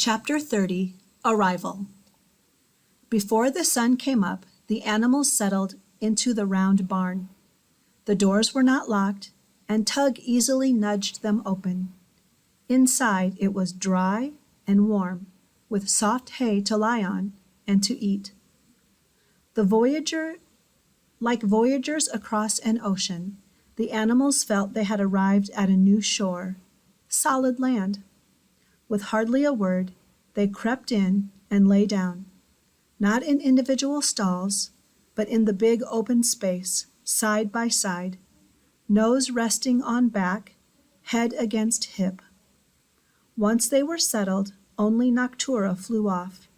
Chapter 30, Arrival. Before the sun came up, the animals settled into the round barn. The doors were not locked, and Tug easily nudged them open. Inside it was dry and warm, with soft hay to lie on and to eat. Like voyagers across an ocean, the animals felt they had arrived at a new shore, solid land. With hardly a word, they crept in and lay down, not in individual stalls, but in the big open space, side by side, nose resting on back, head against hip. Once they were settled, only Noctura flew off,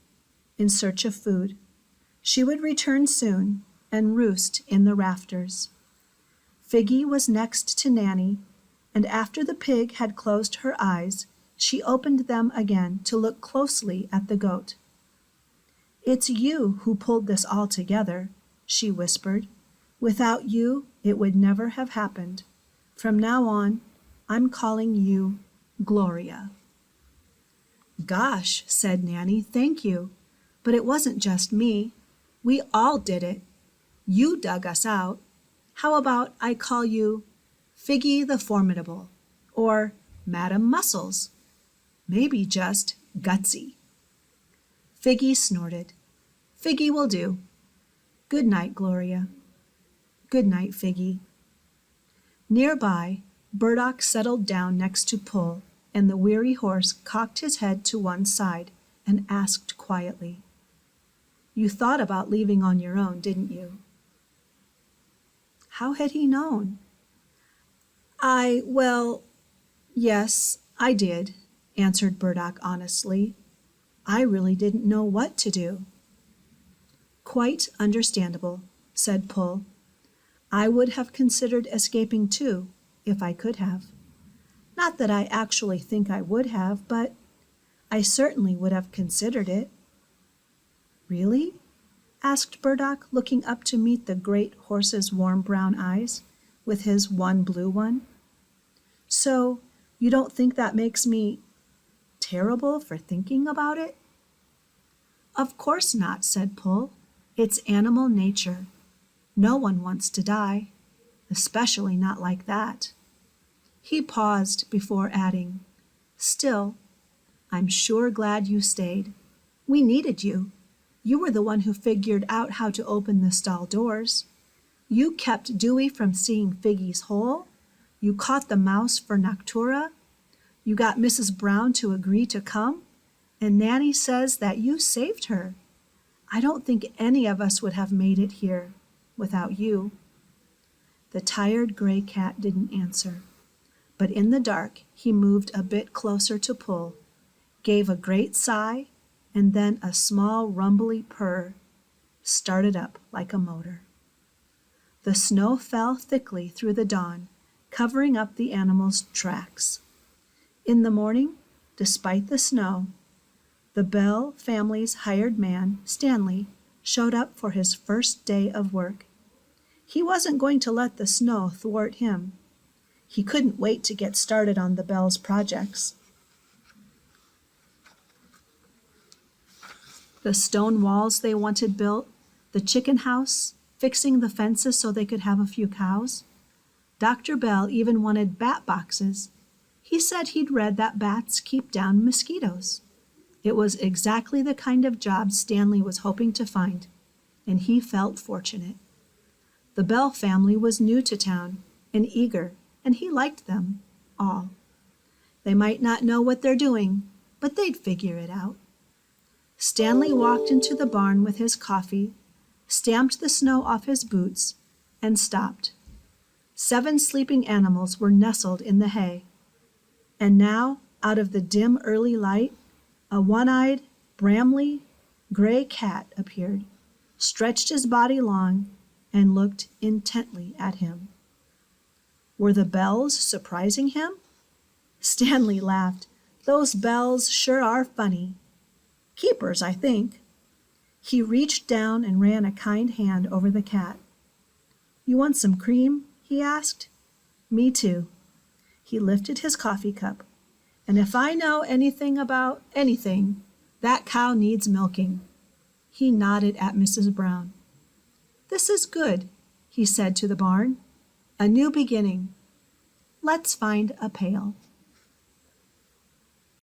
in search of food. She would return soon and roost in the rafters. Figgy was next to Nanny, and after the pig had closed her eyes, she opened them again to look closely at the goat. "It's you who pulled this all together," she whispered. "Without you, it would never have happened. From now on, I'm calling you Gloria." "Gosh," said Nanny, "thank you. But it wasn't just me. We all did it. You dug us out. How about I call you Figgy the Formidable, or Madam Muscles? Maybe just Gutsy." Figgy snorted. "Figgy will do. Good night, Gloria." "Good night, Figgy." Nearby, Burdock settled down next to Pull, and the weary horse cocked his head to one side and asked quietly, "You thought about leaving on your own, didn't you?" How had he known? Well, yes, I did," answered Burdock honestly. "I really didn't know what to do." "Quite understandable," said Pull. "I would have considered escaping too, if I could have. Not that I actually think I would have, but I certainly would have considered it." "Really?" asked Burdock, looking up to meet the great horse's warm brown eyes, with his one blue one. "So you don't think that makes me terrible for thinking about it?" "Of course not," said Pull. "It's animal nature. No one wants to die, especially not like that." He paused before adding, "Still, I'm sure glad you stayed. We needed you. You were the one who figured out how to open the stall doors. You kept Dewey from seeing Figgy's hole. You caught the mouse for Noctura. You got Mrs. Brown to agree to come, and Nanny says that you saved her. I don't think any of us would have made it here without you." The tired gray cat didn't answer, but in the dark he moved a bit closer to Pull, gave a great sigh, and then a small rumbly purr, started up like a motor. The snow fell thickly through the dawn, covering up the animals' tracks. In the morning, despite the snow, the Bell family's hired man, Stanley, showed up for his first day of work. He wasn't going to let the snow thwart him. He couldn't wait to get started on the Bells' projects. The stone walls they wanted built, the chicken house, fixing the fences so they could have a few cows. Dr. Bell even wanted bat boxes. He said he'd read that bats keep down mosquitoes. It was exactly the kind of job Stanley was hoping to find, and he felt fortunate. The Bell family was new to town and eager, and he liked them all. They might not know what they're doing, but they'd figure it out. Stanley walked into the barn with his coffee, stamped the snow off his boots, and stopped. 7 sleeping animals were nestled in the hay, and now, out of the dim early light, a one-eyed, brambly, gray cat appeared, stretched his body long, and looked intently at him. Were the Bells surprising him? Stanley laughed. "Those Bells sure are funny. Keepers, I think." He reached down and ran a kind hand over the cat. "You want some cream?" he asked. "Me too." He lifted his coffee cup, And if I know anything about anything, that cow needs milking." He nodded at Mrs. Brown. "This is good," he said to the barn. "A new beginning. Let's find a pail."